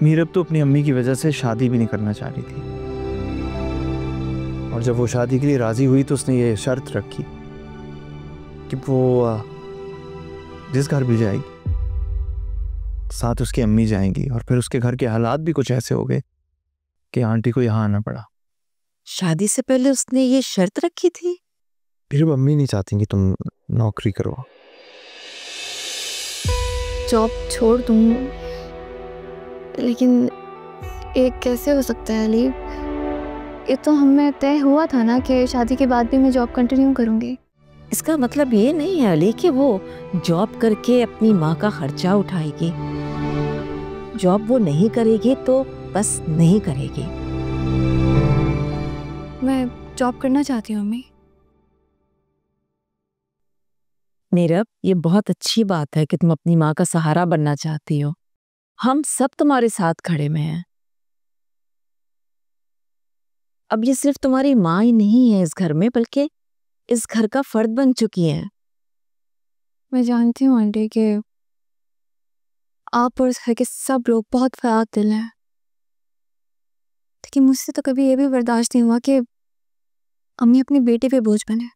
मीरब तो अपनी अम्मी की वजह से शादी भी नहीं करना चाह रही थी, और जब वो शादी के लिए राजी हुई तो उसने ये शर्त रखी कि वो जिस घर भी जाएगी साथ उसकी अम्मी जाएंगी, और फिर उसके घर के हालात भी कुछ ऐसे हो गए कि आंटी को यहाँ आना पड़ा। शादी से पहले उसने ये शर्त रखी थी? फिर अम्मी नहीं चाहती कि तुम नौकरी करो। जॉब छोड़ दूँ, लेकिन एक कैसे हो सकता है अली? ये तो हमें तय हुआ था ना कि शादी के बाद भी मैं जॉब कंटिन्यू करूँगी। इसका मतलब ये नहीं है अली कि वो जॉब करके अपनी माँ का खर्चा उठाएगी। जॉब वो नहीं करेगी तो बस नहीं करेगी। मैं जॉब करना चाहती हूँ अम्मी। नीरब, ये बहुत अच्छी बात है कि तुम अपनी माँ का सहारा बनना चाहती हो। हम सब तुम्हारे साथ खड़े में हैं। अब ये सिर्फ तुम्हारी माँ ही नहीं है इस घर में, बल्कि इस घर का फर्द बन चुकी है। मैं जानती हूँ आंटी कि आप और इस घर के सब लोग बहुत फराक दिल हैं, लेकिन मुझसे तो कभी ये भी बर्दाश्त नहीं हुआ कि अम्मी अपने बेटे पे बोझ बने।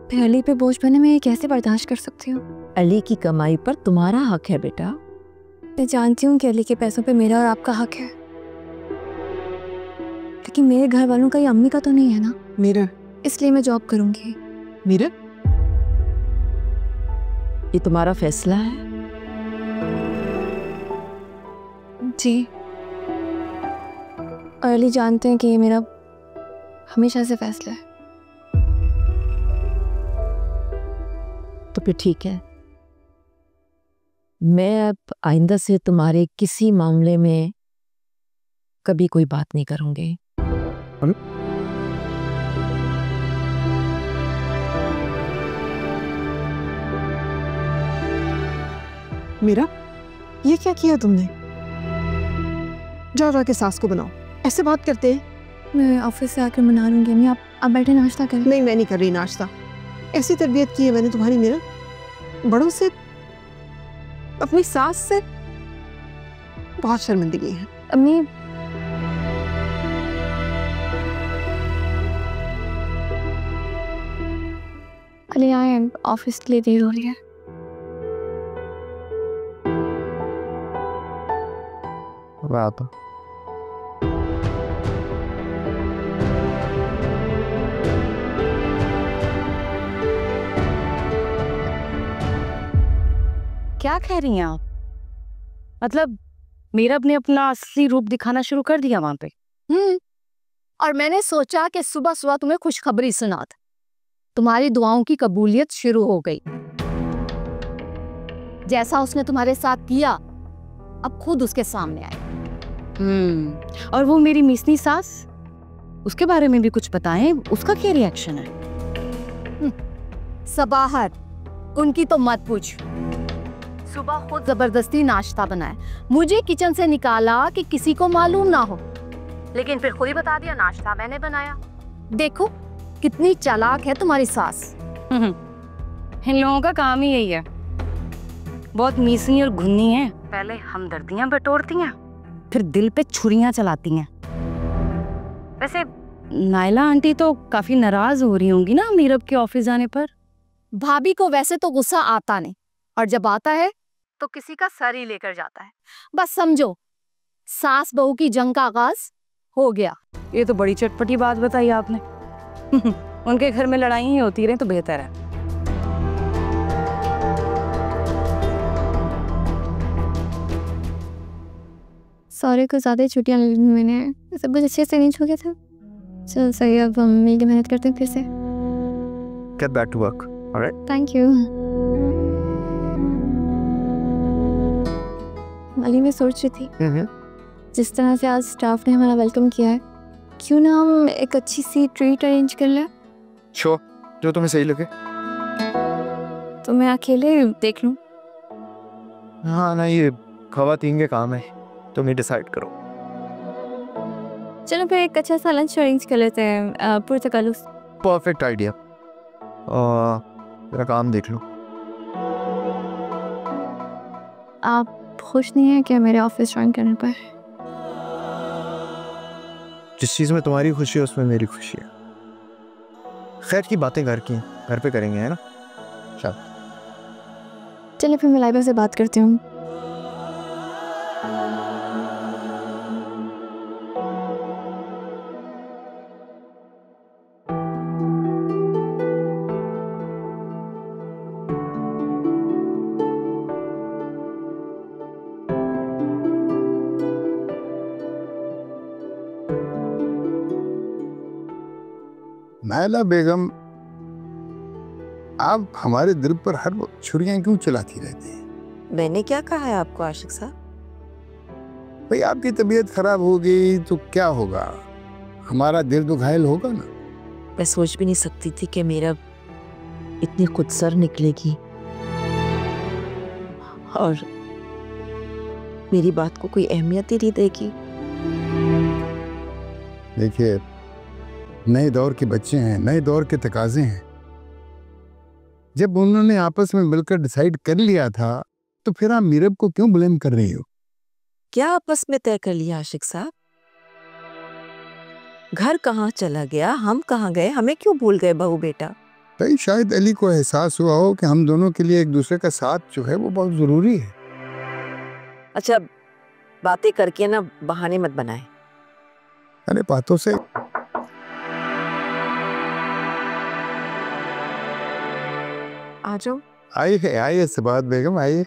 फिर अली पे बोझ बने मैं ये कैसे बर्दाश्त कर सकती हूँ? अली की कमाई पर तुम्हारा हक है बेटा। मैं जानती हूँ कि अली के पैसों पे मेरा और आपका हक है, लेकिन मेरे घर वालों का ये अम्मी का तो नहीं है ना। मीरा, इसलिए मैं जॉब करूंगी। मीरा, ये तुम्हारा फैसला है। जी, और अली जानते हैं कि ये मेरा हमेशा से फैसला है। तो फिर ठीक है, मैं अब आइंदा से तुम्हारे किसी मामले में कभी कोई बात नहीं करूंगी। मीरा, ये क्या किया तुमने? जाओ जाके सास को बनाओ। ऐसे बात करते हैं? मैं ऑफिस से आकर मना लूंगी अम्मी। आप बैठे नाश्ता करें। नहीं, मैं नहीं कर रही नाश्ता। ऐसी तरबियत की है मैंने तुम्हारी मीरा, बड़ों से, अपनी सास से बहुत शर्मिंदगी है। अम्मी, अली आए, ऑफिस के लिए देर हो रही है। बात क्या कह रही हैं आप? मतलब मीरब ने अपना असली रूप दिखाना शुरू कर दिया वहां पे? और मैंने सोचा कि सुबह सुबह तुम्हें खुशखबरी सुना दूं। तुम्हारी दुआओं की कबूलियत शुरू हो गई। जैसा उसने तुम्हारे साथ किया, अब खुद उसके सामने आए। और वो मेरी मिसनी सास, उसके बारे में भी कुछ बताएं, उसका क्या रिएक्शन है? सबाहत, उनकी तो मत पूछ। सुबह खुद जबरदस्ती नाश्ता बनाया, मुझे किचन से निकाला कि किसी को मालूम ना हो, लेकिन फिर खुद ही बता दिया नाश्ता मैंने बनाया। देखो कितनी चालाक है तुम्हारी सास। इन लोगों का काम ही यही है, बहुत मीसनी और घुन्नी है। पहले हमदर्दियां बटोरती हैं, फिर दिल पे छुरियां चलाती हैं। वैसे नायला आंटी तो काफी नाराज हो रही होंगी ना मीरब के ऑफिस जाने पर? भाभी को वैसे तो गुस्सा आता नहीं, और जब आता है तो किसी का सर ही लेकर जाता है। बस समझो सास बहू की जंग का आगाज हो गया। ये तो बड़ी चटपटी बात बताई आपने। उनके घर में लड़ाई ही होती रहे तो बेहतर है। सॉरी, कुछ ज़्यादा छुट्टियाँ ले ली मैंने, सब कुछ अच्छे से नहीं हो गया था। चल सही, अब हम मिलकर मेहनत करते हैं फिर से। Get back to work. Alright, thank you. Ali, मैं सोच रही थी जिस तरह से आज स्टाफ ने हमारा वेलकम किया है, क्यों ना हम एक अच्छी सी ट्रीट अरेंज कर लें? श्योर, जो तुम्हें सही लगे। तो मैं अकेले देख लूं? हाँ ना, ये खवातीन के काम है, तुम ही डिसाइड करो। चलो फिर एक अच्छा सा लंच अरेंज कर लेते हैं, पुर्तकालूस। Perfect idea. मेरा काम देख लो। आप खुश नहीं है क्या मेरे ऑफिस ज्वाइन करने पर? जिस चीज़ में तुम्हारी खुशी है उसमें मेरी खुशी है। खैर की बातें घर की हैं, घर पे करेंगे, है ना? चल चलिए फिर मैं लाइबा से बात करती हूँ। नायला बेगम, आप हमारे दिल पर हर वक्त छुरियां क्यों चलाती रहती हैं? मैंने क्या कहा है आपको आशिक साहब? भाई आपकी तबीयत खराब हो गई तो क्या होगा, हमारा दिल तो घायल होगा ना। मैं सोच भी नहीं सकती थी कि मेरा इतनी खुदसर निकलेगी और मेरी बात को कोई अहमियत ही नहीं देगी। देखिए, नए दौर के बच्चे हैं, नए दौर के तकाजे हैं। जब उन्होंने आपस में मिलकर डिसाइड कर लिया था तो फिर आप मीरब को क्यों ब्लेम कर रही हो? क्या आपस में तय कर लिया आशिक साहब? घर कहाँ चला गया, हम कहाँ गए, हमें क्यों भूल गए बहू बेटा? भाई शायद अली को एहसास हुआ हो कि हम दोनों के लिए एक दूसरे का साथ जो है वो बहुत जरूरी है। अच्छा, बातें करके ना बहाने मत बनाए। अरे बातों से आ जाओ। आइए सबात बेगम, आइए।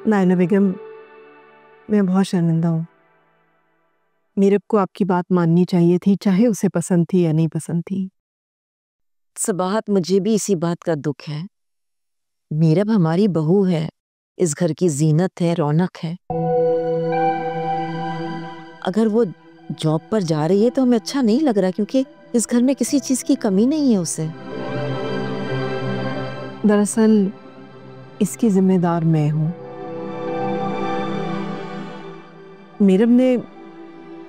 नायला बेगम, मैं बहुत शर्मिंदा हूँ। मीरब को आपकी बात माननी चाहिए थी, चाहे उसे पसंद थी या नहीं पसंद थी। सबाहत, मुझे भी इसी बात का दुख है। मीरब हमारी बहू है, इस घर की जीनत है, रौनक है। अगर वो जॉब पर जा रही है तो हमें अच्छा नहीं लग रहा, क्योंकि इस घर में किसी चीज की कमी नहीं है उसे। दरअसल इसकी जिम्मेदार मैं हूँ। मीरब ने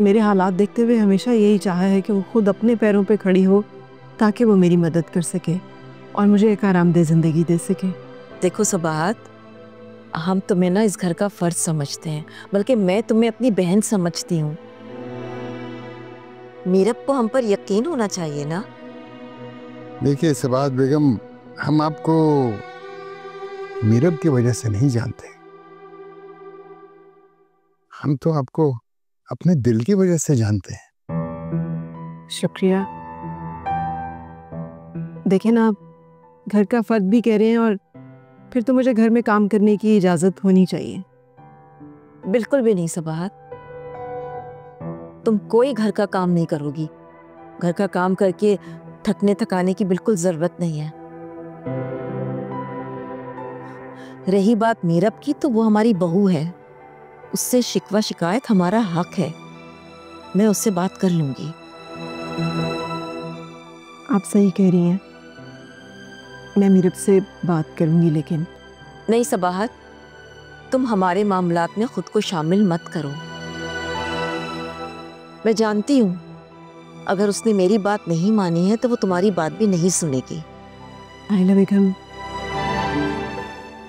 मेरे हालात देखते हुए हमेशा यही चाहा है कि वो खुद अपने पैरों पे खड़ी हो ताकि वो मेरी मदद कर सके और मुझे एक आरामदेह जिंदगी दे सके। देखो सबाहत, हम तुम्हें ना इस घर का फर्ज समझते हैं, बल्कि मैं तुम्हें अपनी बहन समझती हूँ। मीरब को हम पर यकीन होना चाहिए ना। देखिए सबात बेगम, हम आपको मीरब की वजह से नहीं जानते, हम तो आपको अपने दिल की वजह से जानते हैं। शुक्रिया। देखें ना, आप घर का फर्द भी कह रहे हैं और फिर तो मुझे घर में काम करने की इजाजत होनी चाहिए। बिल्कुल भी नहीं सबाहत, तुम कोई घर का काम नहीं करोगी। घर का काम करके थकने थकाने की बिल्कुल जरूरत नहीं है। रही बात मीरब की, तो वो हमारी बहू है, उससे शिकवा शिकायत हमारा हक है। मैं उससे बात कर लूंगी। आप सही कह रही हैं, मैं मीरब से बात करूंगी। लेकिन नहीं सबाहत, तुम हमारे मामलात में खुद को शामिल मत करो। मैं जानती हूँ अगर उसने मेरी बात नहीं मानी है तो वो तुम्हारी बात भी नहीं सुनेगी। नायला बेगम,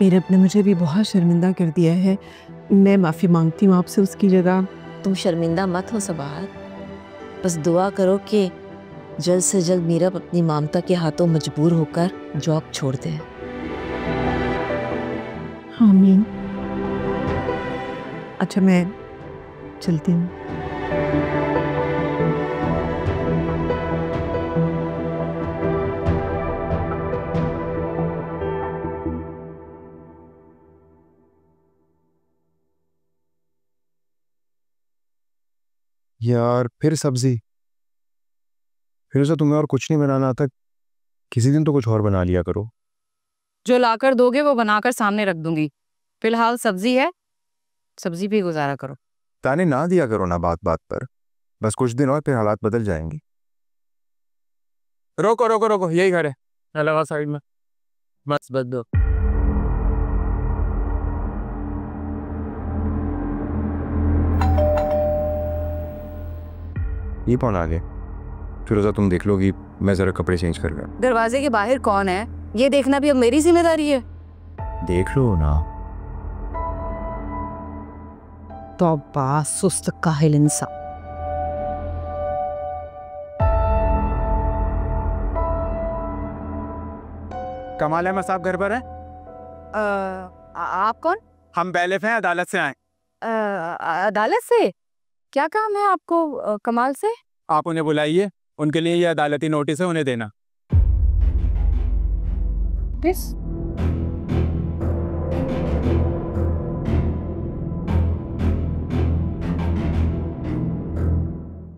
मीरब ने मुझे भी बहुत शर्मिंदा कर दिया है। मैं माफ़ी मांगती हूँ आपसे उसकी जगह। तुम शर्मिंदा मत हो सबाहत, बस दुआ करो कि जल्द से जल्द मीरब अपनी ममता के हाथों मजबूर होकर जॉब छोड़ दे। आमीन। अच्छा, मैं चलती हूँ। यार फिर सब्जी, फिर उसे तुम्हें और कुछ नहीं बनाना आता। किसी दिन तो कुछ और बना लिया करो। जो लाकर दोगे वो बनाकर सामने रख दूंगी। फिलहाल सब्जी है, सब्जी भी गुजारा करो। ताने ना दिया करो ना बात बात पर। बस कुछ दिन और फिर हालात बदल जाएंगे। रोको रोको रोको, यही घर है, लगा साइड में। बस दो। ये कौन आ गए? फिरोजा तुम देख लोगी, मैं जरा कपड़े चेंज कर गया। दरवाजे के बाहर कौन है ये देखना भी अब मेरी जिम्मेदारी है। देख लो ना। तौबा सुस्त काहिल इंसान। कमाल अहमद साहब घर पर है? आप कौन? हम बैलिफ हैं, अदालत से आए। अदालत से? क्या काम है आपको कमाल से? आप उन्हें बुलाइए, उनके लिए ये अदालती नोटिस है, उन्हें देना।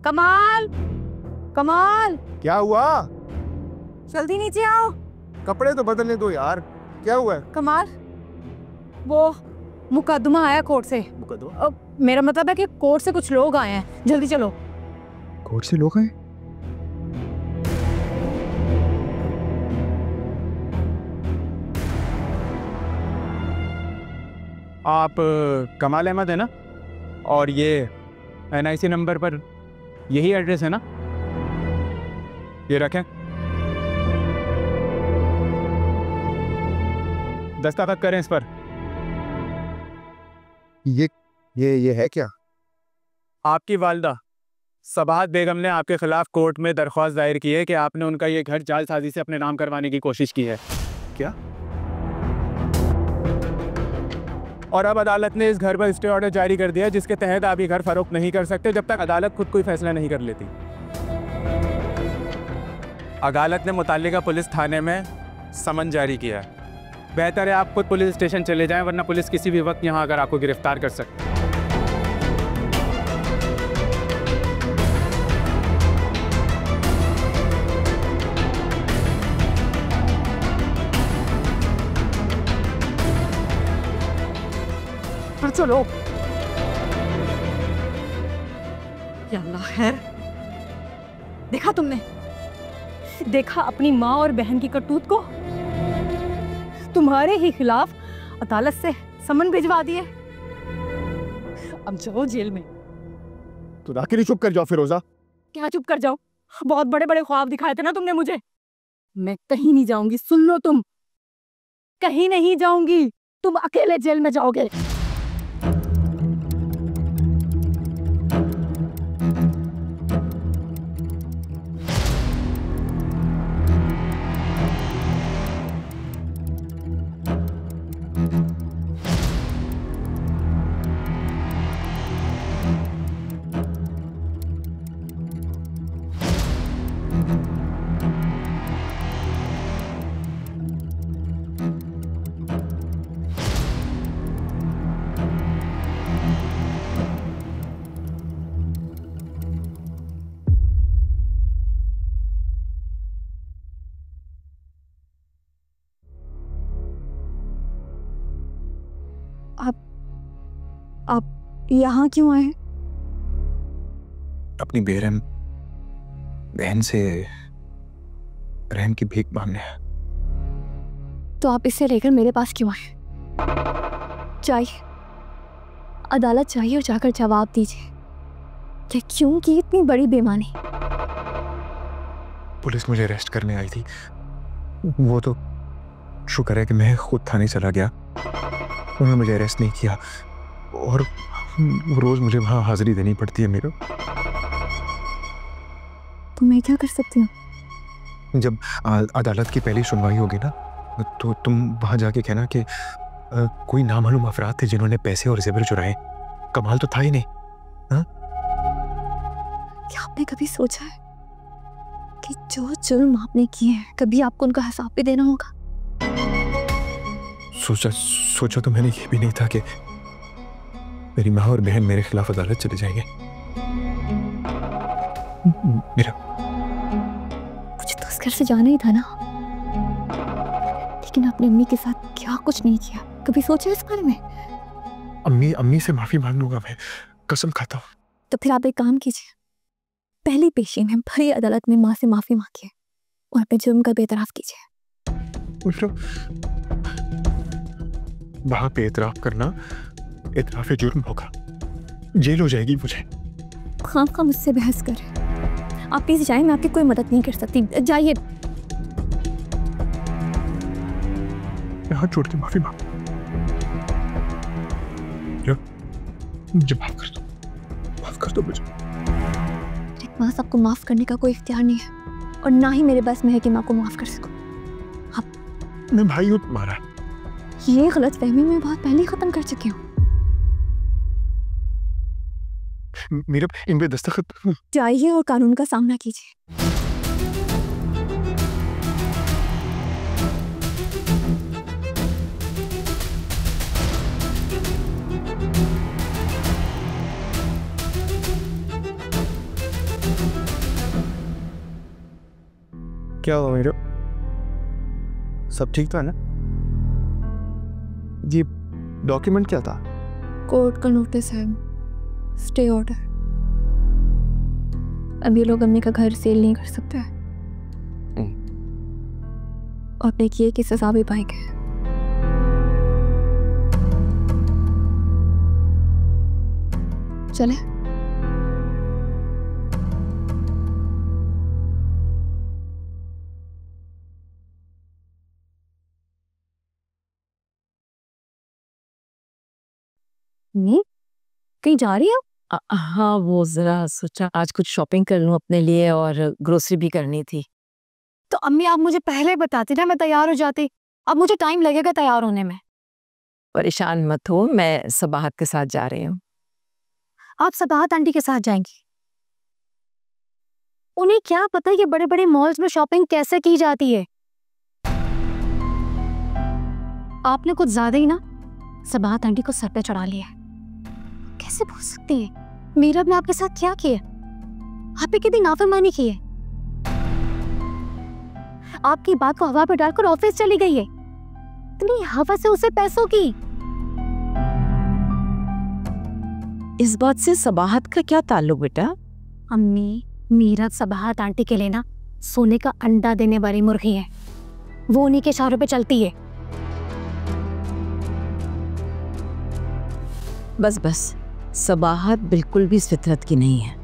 कमाल, कमाल, क्या हुआ? जल्दी नीचे आओ। कपड़े तो बदलने दो यार, क्या हुआ है? कमाल, वो मुकदमा आया कोर्ट से। मुकदमा? मेरा मतलब है कि कोर्ट से कुछ लोग आए हैं, जल्दी चलो। कोर्ट से लोग आए? आप कमाल अहमद है ना? और ये NIC नंबर पर यही एड्रेस है ना? ये रखें, दस्तखत करें इस पर। ये है क्या? आपकी वालिदा सबाहत बेगम ने आपके खिलाफ कोर्ट में दरख्वास्त दायर की है कि आपने उनका ये घर जालसाजी से अपने नाम करवाने की कोशिश की है। क्या? और अब अदालत ने इस घर पर स्टे ऑर्डर जारी कर दिया, जिसके तहत आप ये घर फरोख्त नहीं कर सकते जब तक अदालत खुद कोई फैसला नहीं कर लेती। अदालत ने मुताल्लिका पुलिस थाने में समन जारी किया है। बेहतर है आप खुद पुलिस स्टेशन चले जाएं, वरना पुलिस किसी भी वक्त यहाँ आकर आपको गिरफ्तार कर सकती है। चलो। या अल्लाह खैर, देखा तुमने? देखा अपनी माँ और बहन की करतूत को? तुम्हारे ही खिलाफ अदालत से समन भिजवा दिए। अब जाओ जेल में। तो आखिर चुप कर जाओ फिरोजा। क्या चुप कर जाओ? बहुत बड़े बड़े ख्वाब दिखाए थे ना तुमने मुझे। मैं कहीं नहीं जाऊंगी, सुन लो तुम, कहीं नहीं जाऊंगी। तुम अकेले जेल में जाओगे। आप यहाँ क्यों आए? अपनी बेरहम बहन से रहम की भीख मांगने। तो आप इसे लेकर मेरे पास क्यों आए? चाहिए, अदालत चाहिए और जाकर जवाब दीजिए कि क्यों की इतनी बड़ी बेईमानी। पुलिस मुझे अरेस्ट करने आई थी। वो तो शुक्र है कि मैं खुद थाने चला गया, उन्होंने मुझे अरेस्ट नहीं किया। और रोज मुझे वहां हाजिरी देनी पड़ती है मेरे। तो मैं क्या कर सकती हूँ? जब अदालत की पहली सुनवाई होगी ना, तो तुम वहां जाके कहना कि कोई नामालूम अफराद थे जिन्होंने पैसे और जेवर चुराए। कमाल तो था ही नहीं। हाँ? क्या आपने कभी सोचा है कि जो जुर्म आपने किए हैं कभी आपको उनका हिसाब भी देना होगा? सोचा तो मैंने ये भी नहीं था कि मेरी माँ और बहन मेरे खिलाफ अदालत चले जाएंगे। मेरा मुझे तो उस घर से जाना ही था ना, लेकिन अपनी अम्मी के साथ क्या कुछ नहीं किया। कभी सोचा इस बारे में? अम्मी से माफी मांग लूंगा, मैं कसम खाता हूँ। तो फिर आप एक काम कीजिए, पहली पेशी में भरी अदालत में माँ से माफी मांगिए और अपने जुर्म का बेतराफ कीजिए। वहां पे एतराफ करना इतराफ जुर्म होगा, जेल हो जाएगी मुझे। खाम खा मुझसे बहस कर। आप प्लीज जाइए, मैं आपकी कोई मदद नहीं कर सकती। जाइए। अपने हाथ जोड़ के माफी मांग। मुझे माफ कर दो, माफ कर दो मुझे। मेरे पास आपको माफ करने का कोई इख्तियार नहीं है और ना ही मेरे पास में है कि मैं आपको माफ कर सकूं। मैं भाई हूँ तुम्हारा। ये गलतफहमी मैं बहुत पहले ही खत्म कर चुकी हूँ। मेरे इन पे दस्तखत। जाइए और कानून का सामना कीजिए। क्या हुआ मेरे? सब ठीक था ना? ये डॉक्यूमेंट क्या था? कोर्ट का नोटिस है, स्टे ऑर्डर। अब ये लोग अम्मी का घर सेल नहीं कर सकते और अपने किए की सजा भी पाएंगे। चले। कहीं जा रही हो? हाँ, वो जरा सोचा आज कुछ शॉपिंग कर लूं अपने लिए और ग्रोसरी भी करनी थी। तो अम्मी आप मुझे पहले बताती ना, मैं तैयार हो जाती। अब मुझे टाइम लगेगा तैयार होने में। परेशान मत हो, मैं सबाहत के साथ जा रही हूँ। आप सबाहत आंटी के साथ जाएंगी? उन्हें क्या पता ये बड़े बड़े मॉल्स में शॉपिंग कैसे की जाती है। आपने कुछ ज्यादा ही ना सबाहत आंटी को सर पे चढ़ा लिया। कैसे बोल सकती है? मीरब ने आपके साथ क्या किया? आप पे कितनी नाफरमानी की है। आपकी बात को हवा पर डालकर ऑफिस चली गई है। इतनी हवा से उसे पैसों की। इस बात से सबाहत का क्या ताल्लुक बेटा? अम्मी, मीरब सबाहत आंटी के लिए ना सोने का अंडा देने वाली मुर्गी है। वो उन्हीं के इशारों पे चलती है। बस बस, सबाहत बिल्कुल भी इस फितरत की नहीं है।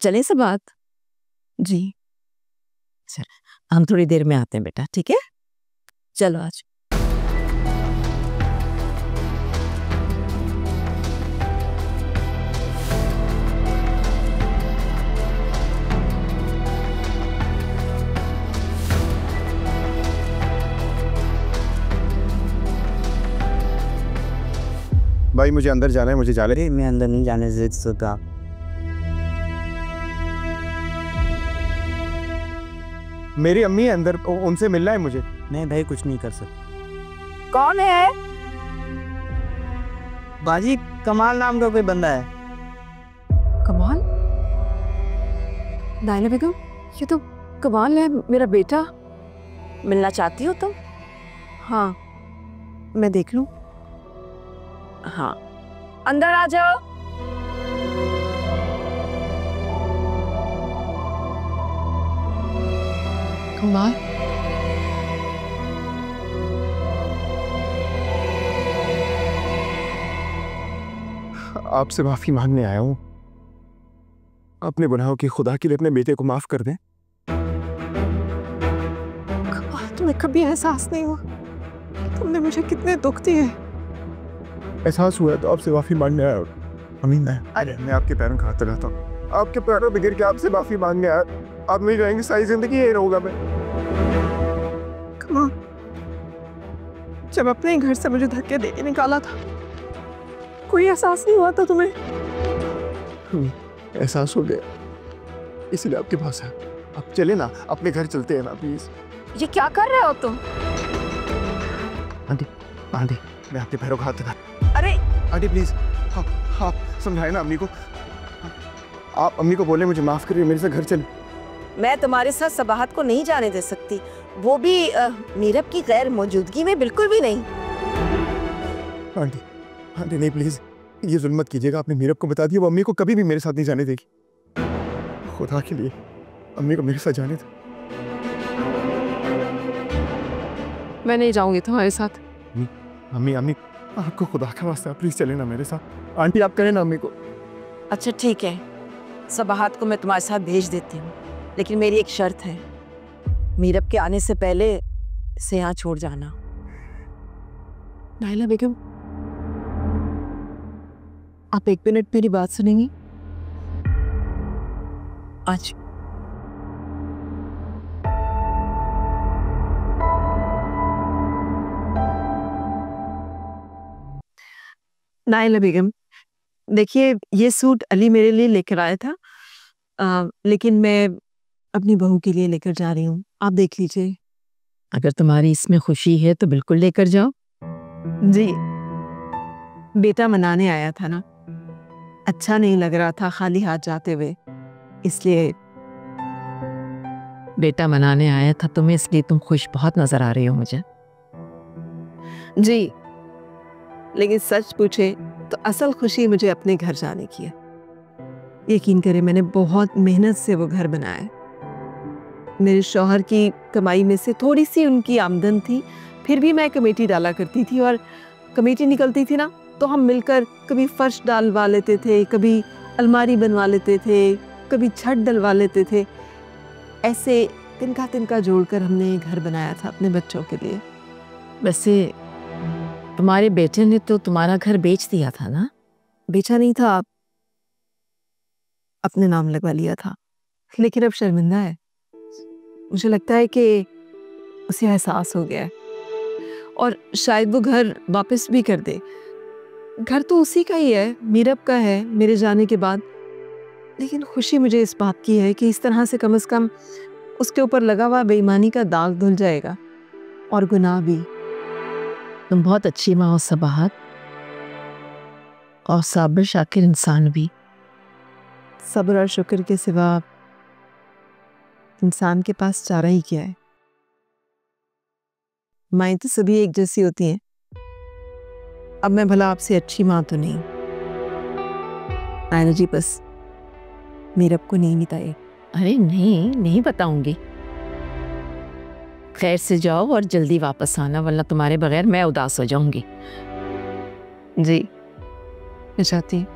चले सबाहत? जी चल, हम थोड़ी देर में आते हैं बेटा, ठीक है? चलो आज। भाई मुझे अंदर जाना है, मुझे जाने दे। मैं अंदर नहीं जाने दे सकता। मेरी अम्मी है अंदर, उनसे मिलना है मुझे। नहीं भाई, कुछ नहीं कर सकता। कौन है? बाजी, कमाल नाम का कोई बंदा है। कमाल? नाइला बेगम, ये तो कमाल है, मेरा बेटा। मिलना चाहती हो तुम? हाँ, मैं देख लूं। हाँ, अंदर आ जाओ। कमाल, आपसे माफी मांगने आया हूँ। अपने गुनाहों की खुदा के लिए अपने बेटे को माफ कर दें। कमाल, तुम्हें कभी एहसास नहीं हुआ तुमने मुझे कितने दुख दिए? एहसास हुआ तो आपसे माफी मांगने आया। अमीन, मैं आपके पैरों का हाथ लगाता हूँ। आपके पैरों में गिर के आपसे माफी मांगने आया। आप नहीं जाएंगे, सारी जिंदगी यही रहूंगा मैं। कमाल, जब अपने घर से मुझे धक्के दे के निकाला था, कोई एहसास नहीं हुआ था तुम्हें? एहसास हो गया, इसलिए आपके पास है। अब चले ना, अपने घर चलते हैं ना प्लीज। ये क्या कर रहे हो तुम? आंटी, आंटी, मैं आपके पैरों का हाथ लगा। अरे आंटी प्लीज, आप समझाए ना अम्मी को। आप अम्मी को बोले मुझे माफ करिए, मेरे से घर चले। मैं तुम्हारे साथ सबाहत को नहीं जाने दे सकती, वो भी मीरब की गैर मौजूदगी में बिल्कुल भी नहीं। आंटी, आंटी नहीं प्लीज, ये जुल्म मत कीजिएगा। आपने मीरब को बता दिया, वो अम्मी को कभी भी मेरे साथ नहीं जाने देगी। खुदा के लिए अम्मी को मेरे साथ जाने दे। मैं नहीं जाऊंगी तुम्हारे साथ। अम्मी, अम्मी, आपको खुदा का वास्ता प्लीज चले ना मेरे साथ। आंटी आप करें ना अम्मी को। अच्छा ठीक है, सबाहत को मैं तुम्हारे साथ भेज देती हूँ, लेकिन मेरी एक शर्त है, मीरब के आने से पहले इसे यहाँ छोड़ जाना। नाइला बेगम, आप 1 मिनट मेरी बात सुनेंगी? आज नाइला बेगम, देखिए ये सूट अली मेरे लिए लेकर आया था, लेकिन मैं अपनी बहू के लिए लेकर जा रही हूँ, आप देख लीजिए। अगर तुम्हारी इसमें खुशी है तो बिल्कुल लेकर जाओ। जी, बेटा मनाने आया था ना, अच्छा नहीं लग रहा था खाली हाथ जाते हुए, इसलिए। बेटा मनाने आया था तुम्हें, इसलिए तुम खुश बहुत नजर आ रही हो मुझे। जी, लेकिन सच पूछे तो असल खुशी मुझे अपने घर जाने की है। यकीन करें, मैंने बहुत मेहनत से वो घर बनाया है। मेरे शौहर की कमाई में से थोड़ी सी उनकी आमदन थी, फिर भी मैं कमेटी डाला करती थी, और कमेटी निकलती थी ना तो हम मिलकर कभी फर्श डालवा लेते थे, कभी अलमारी बनवा लेते थे, कभी छत डलवा लेते थे। ऐसे तिनका तिनका जोड़कर हमने घर बनाया था अपने बच्चों के लिए। वैसे तुम्हारे बेटे ने तो तुम्हारा घर बेच दिया था ना? बेचा नहीं था, अपने नाम लगवा लिया था, लेकिन अब शर्मिंदा है। मुझे लगता है कि उसे एहसास हो गया है और शायद वो घर वापस भी कर दे। घर तो उसी का ही है, मीरब का है मेरे जाने के बाद, लेकिन खुशी मुझे इस बात की है कि इस तरह से कम उसके ऊपर लगा हुआ बेईमानी का दाग धुल जाएगा, और गुनाह भी। तुम बहुत अच्छी माँ हो सबाहत, और साबिर शाकिर इंसान भी। सब्र और शुक्र के सिवा इंसान के पास चारा ही क्या है। माएँ तो सभी एक जैसी होती हैं। अब मैं भला आपसे अच्छी माँ तो नहीं। नायला जी, बस मीरब को नहीं बताइए। अरे नहीं, नहीं बताऊंगी। खैर से जाओ और जल्दी वापस आना, वरना तुम्हारे बगैर मैं उदास हो जाऊंगी। जी, मैं चाहती हूँ।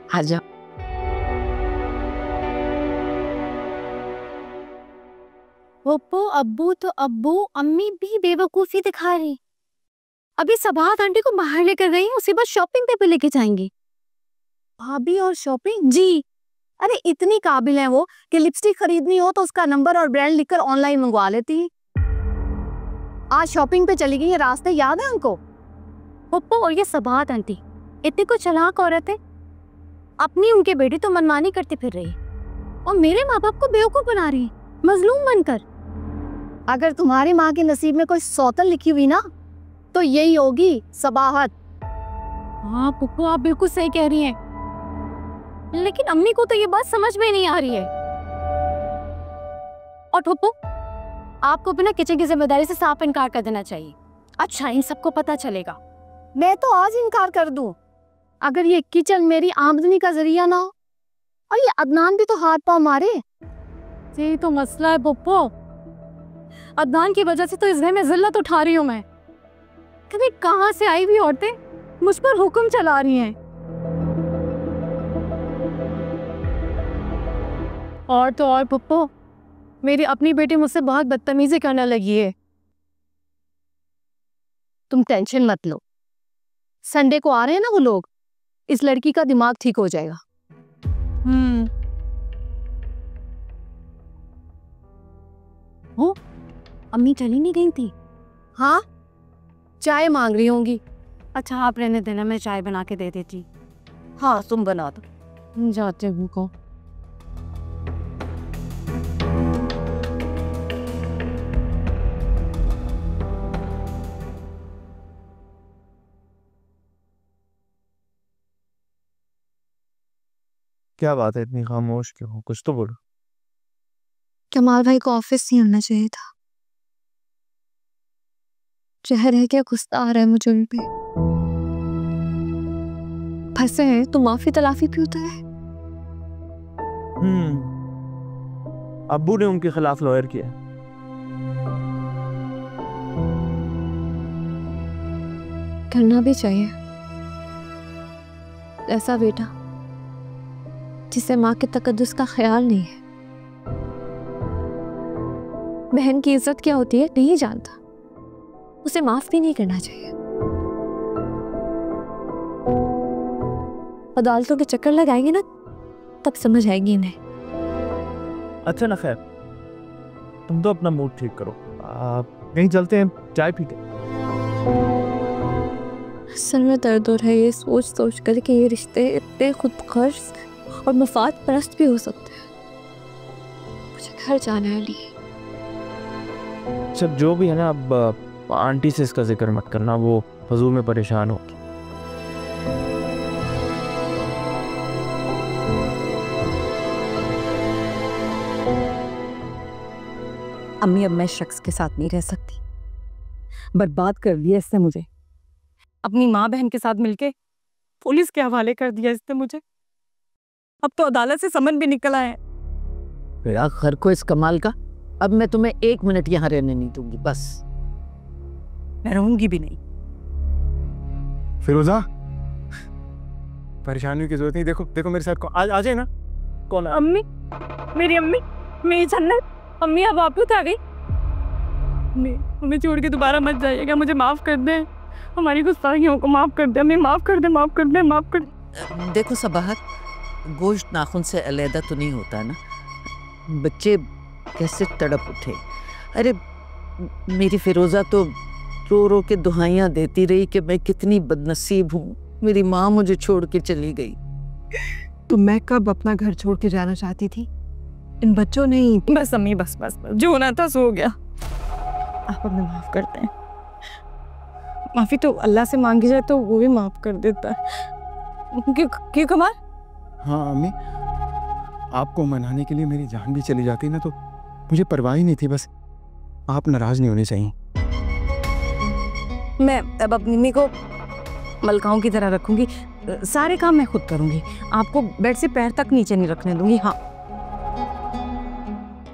आ जाओ। पप्पू, अब्बू तो अब्बू, अम्मी भी बेवकूफी दिखा रही। अभी सबाहत आंटी को बाहर लेकर गई, उसी बाद शॉपिंग पे भी लेके जाएंगी। भाभी और शॉपिंग? जी, अरे इतनी काबिल है वो कि लिपस्टिक खरीदनी हो तो उसका नंबर और ब्रांड लिखकर ऑनलाइन मंगवा लेती है। आज शॉपिंग पे चली गई है, रास्ते याद है उनको? पप्पू और ये सबाहत आंटी इतनी कुछ चालाक औरत है, अपनी उनके बेटी तो मनमानी करती फिर रही और मेरे माँ बाप को बेवकूफ बना रही है, मजलूम बनकर। अगर तुम्हारी माँ के नसीब में कोई सौतन लिखी हुई ना तो यही होगी, सबाहत। हाँ पप्पू, आप बिल्कुल सही कह रही हैं, लेकिन अम्मी को तो ये बात समझ में नहीं आ रही है। और पप्पू, आपको बिना किचन की जिम्मेदारी से साफ इनकार कर देना चाहिए। अच्छा, इन सबको पता चलेगा। मैं तो आज इनकार कर दूं, अगर ये किचन मेरी आमदनी का जरिया ना हो, और ये अदनान भी तो हाथ पांव मारे। यही तो मसला है पप्पू, अदनान की वजह से तो इस घर में जिल्लत उठा रही हूँ मैं। कभी कहाँ से आई हुई औरतें मुझ पर हुक्म चला रही हैं। और तो और पप्पू, मेरी अपनी बेटी मुझसे बहुत बदतमीजी करने लगी है। तुम टेंशन मत लो, संडे को आ रहे हैं ना वो लोग, इस लड़की का दिमाग ठीक हो जाएगा। हो, अम्मी चली नहीं गई थी? हाँ, चाय मांग रही होंगी। अच्छा, आप रहने देना, मैं चाय बना के दे देती। हाँ, तुम बना दो। जाते भूखो। क्या बात है, इतनी खामोश क्यों हो? कुछ तो बोलो। कमाल भाई को ऑफिस नहीं होना चाहिए था। जहर है क्या, गुस्सा आ रहा है मुझे उन पे। फंसे हैं तो माफी तलाफी भी होता है। अब्बू ने उनके खिलाफ लॉयर किया। करना भी चाहिए, ऐसा बेटा जिसे माँ के तकद्दुस का ख्याल नहीं है, बहन की इज्जत क्या होती है नहीं जानता, उसे माफ भी नहीं करना चाहिए। अदालतों के चक्कर लगाएंगे ना तब समझ आएगी इन्हें। अच्छा ना खैर, तुम तो अपना मूड ठीक करो, कहीं चलते हैं चाय पीते। सर में दर्द हो रहा है ये सोच सोच कर कि ये रिश्ते इतने खुदगर्ज और मफाद परस्त भी हो सकते हैं। मुझे घर जाना है अली। सब जो भी है ना, अब आंटी से इसका जिक्र मत करना, वो फजूल में परेशान होगी। अम्मी अब मैं इस शख्स के साथ नहीं रह सकती। बर्बाद कर दिया इसने मुझे, अपनी माँ बहन के साथ मिलके पुलिस के हवाले कर दिया इसने मुझे। अब तो अदालत से समन भी निकल आया है। यार घर को इस कमाल का, अब मैं तुम्हें 1 मिनट यहाँ रहने नहीं दूंगी, बस। मैं रहूंगी भी नहीं। फिरोजा, परेशानी की जरूरत नहीं, देखो देखो मेरे साथ आ जाए ना। कौन? अम्मी, मेरी अम्मी, मेरी जन्नत। अम्मी अब आप आ गई। हमें छोड़ के दोबारा मत जाइएगा, मुझे माफ कर दें, हमारी गुस्ताखियों को माफ कर दे। अम्मी माफ कर दे, माफ कर दे, माफ कर दे। देखो सबाहत, गोश्त नाखून से अलहदा तो नहीं होता ना, बच्चे कैसे तड़प उठे। अरे मेरी फिरोजा तो रो रो के दुहाइयाँ देती रही कि मैं कितनी बदनसीब हूँ, मेरी माँ मुझे छोड़ के चली गई। तो मैं कब अपना घर छोड़ के जाना चाहती थी, इन बच्चों ने ही। बस अम्मी, बस बस बस, जो होना था सो हो गया। आप हमें माफ करते हैं। माफी तो अल्लाह से मांगी जाए तो वो भी माफ कर देता है। क्यों कमाल? हाँ अम्मी, आपको मनाने के लिए मेरी जान भी चली जाती ना तो मुझे परवाह ही नहीं थी, बस आप नाराज नहीं होने चाहिए। मैं अब अपनी अम्मी को मलकाओं की तरह रखूंगी, सारे काम मैं खुद करूंगी, आपको बेड से पैर तक नीचे नहीं रखने दूंगी। हाँ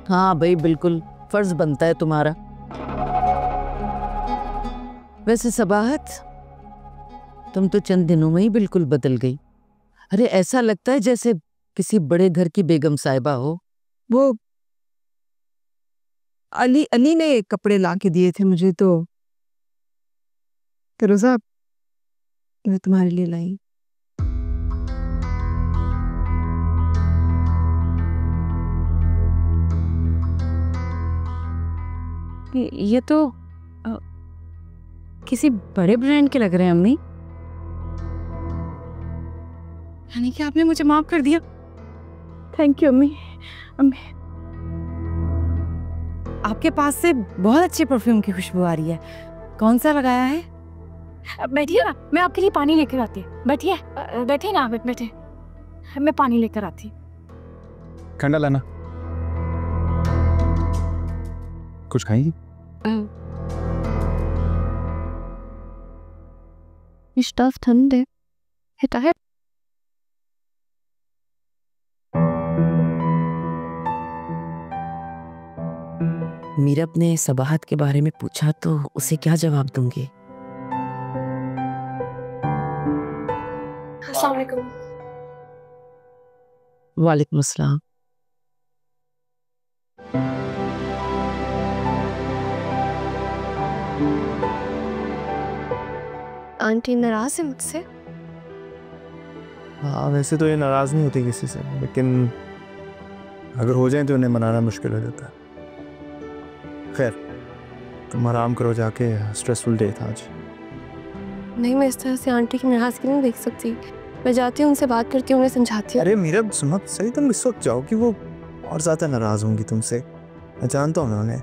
हाँ भाई, बिल्कुल फर्ज बनता है तुम्हारा। वैसे सबाहत, तुम तो चंद दिनों में ही बिल्कुल बदल गई। अरे ऐसा लगता है जैसे किसी बड़े घर की बेगम साहिबा हो। वो अली ने कपड़े ला के दिए थे मुझे, तो फिरोजा मैं तुम्हारे लिए लाई। ये तो किसी बड़े ब्रांड के लग रहे हैं अम्मी। यानी कि आपने मुझे माफ कर दिया। थैंक यू अम्मी। अम्मी, आपके पास से बहुत अच्छी परफ्यूम की खुशबू आ रही है, कौन सा लगाया है? बैठिए ना, मैं आपके लिए पानी लेकर आती हूँ। बैठिए, बैठिए ना, बैठे, मैं पानी लेकर आती। ठंडा लाना। कुछ खाएंगी? स्टफ ठंड है, हिटा है। मीरब ने सबाहत के बारे में पूछा तो उसे क्या जवाब दूंगी? अस्सलाम वालेकुम। वालेकुम अस्सलाम। आंटी नाराज है मुझसे? हाँ वैसे तो ये नाराज़ नहीं होती किसी से, लेकिन अगर हो जाए तो उन्हें मनाना मुश्किल हो जाता है। खैर तुम आराम करो जाके, स्ट्रेसफुल डे था आज। नहीं, मैं इस तरह से आंटी की नाराजगी नहीं देख सकती। मैं जाती हूँ, उनसे बात करती हूँ, उन्हें समझाती हूँ। अरे मीरा सुनो सही, तुम इस वक्त जाओ कि वो और ज़्यादा नाराज़ होंगी तुमसे। मैं जानता हूँ ना उन्हें,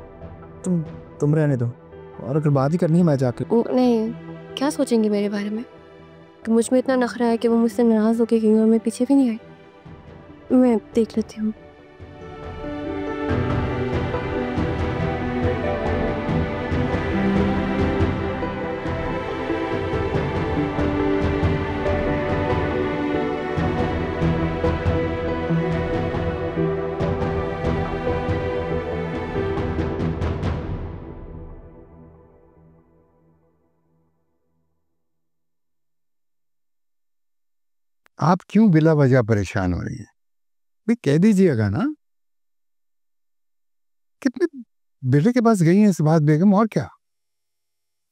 तुम रहने दो, और अगर बात ही करनी है मैं जाके। नहीं, क्या सोचेंगी मेरे बारे में कि मुझ में इतना नखरा है कि वो मुझसे नाराज़ होके गई और मैं पीछे भी नहीं आई। मैं देख लेती हूँ। आप क्यों बिला वजह परेशान हो रही हैं? भाई कह दीजिएगा ना। कितने बेटे के पास गई हैं सबात बेगम, और क्या?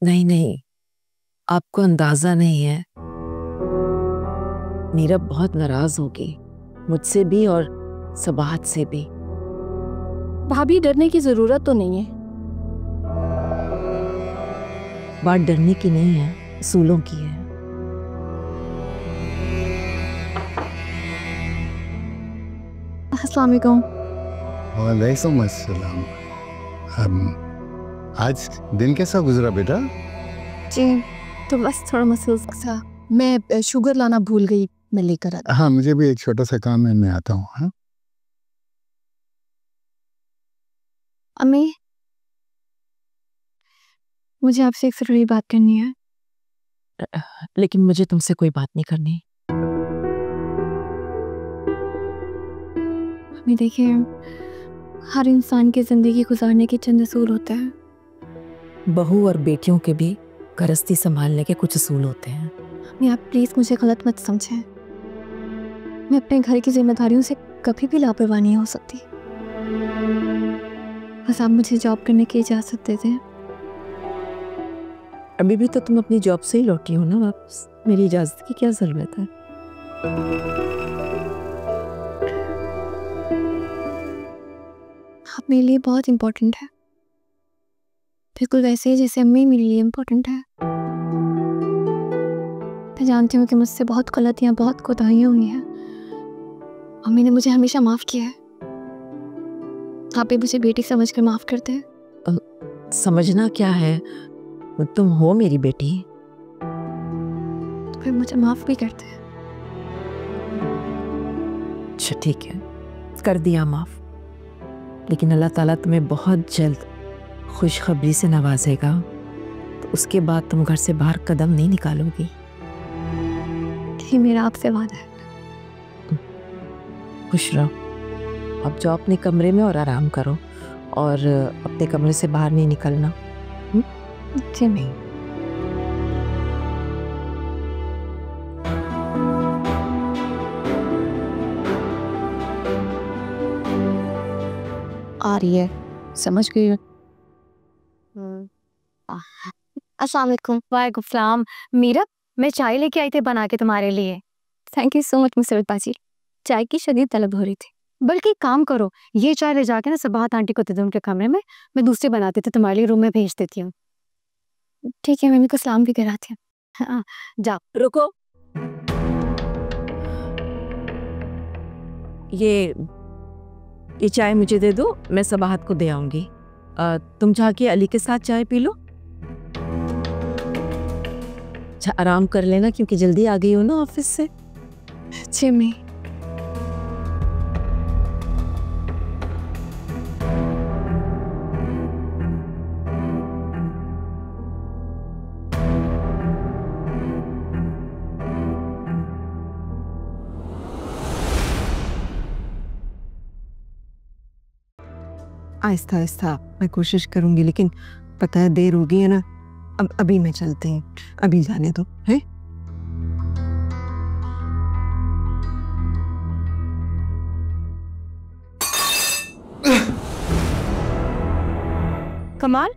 नहीं नहीं, आपको अंदाजा नहीं है, मीरब बहुत नाराज होगी, मुझसे भी और सबात से भी। भाभी डरने की जरूरत तो नहीं है। बात डरने की नहीं है, असूलों की है। अस्सलाम वालेकुम। वालेकुम अस्सलाम। आज दिन कैसा गुजरा बेटा? जी तो बस थोड़ा मसरूफ था, मैं शुगर लाना भूल गई, मैं लेकर आता। हाँ मुझे भी एक छोटा सा काम है, मैं आता हूँ। हाँ अम्मी, मुझे आपसे एक ज़रूरी बात करनी है। लेकिन मुझे तुमसे कोई बात नहीं करनी। अम्मी देखिए, हर इंसान की ज़िंदगी गुजारने के चंद असूल होते हैं। बहू और बेटियों के भी गृहस्थी संभालने के कुछ असूल होते हैं। अम्मी आप प्लीज़ मुझे गलत मत समझें, मैं अपने घर की जिम्मेदारियों से कभी भी लापरवाह नहीं हो सकती। बस आप मुझे जॉब करने की इजाज़त दे दें। अभी भी तो तुम अपनी जॉब से ही लौटी हो ना वापस, मेरी इजाज़त की क्या ज़रूरत है? आप मेरे लिए बहुत इम्पोर्टेंट है, बिल्कुल वैसे ही जैसे अम्मी मेरे लिए इम्पोर्टेंट है। मैं जानती हूँ कि मुझसे बहुत गलतियाँ, बहुत कोताहियाँ हुई हैं। अम्मी ने मुझे हमेशा माफ़ किया है, आप भी मुझे बेटी समझकर माफ़ करते हैं। समझना क्या है, तुम हो मेरी बेटी। तो फिर मुझे माफ़ भी करते हैं। अच्छा ठीक है, कर दिया माफ़, लेकिन अल्लाह ताला तुम्हें बहुत जल्द खुशखबरी से नवाजेगा, तो उसके बाद तुम घर से बाहर कदम नहीं निकालोगी। ये मेरा आपसे वादा है। खुश रहो, अब जाओ अपने कमरे में और आराम करो, और अपने कमरे से बाहर नहीं निकलना। जी नहीं। आ रही है, समझ गई हो? अस्सलाम वालेकुम। वालेकुम सलाम। मीरा, मैं चाय लेके आई थी बना के तुम्हारे लिए। Thank you so much Musarrat बाजी, चाय की शदीद तलब हो रही थी। बल्कि एक काम करो, ये चाय ले जाके ना सबात आंटी को दे दो उनके कमरे में, मैं दूसरी बनाती थी तुम्हारे लिए रूम में भेज देती हूँ। ठीक है, मम्मी को सलाम भी कराती हूँ। हाँ जाओ। रुको, ये चाय मुझे दे दो, मैं सबाहत को दे आऊंगी। तुम जाके अली के साथ चाय पी लो। अच्छा आराम कर लेना, क्योंकि जल्दी आ गई हो ना ऑफिस से। जी मैं आहिस्ता आहिस्ता मैं कोशिश करूंगी, लेकिन पता है देर हो गई है ना, अब अभी मैं चलती हूँ, अभी जाने दो है। कमाल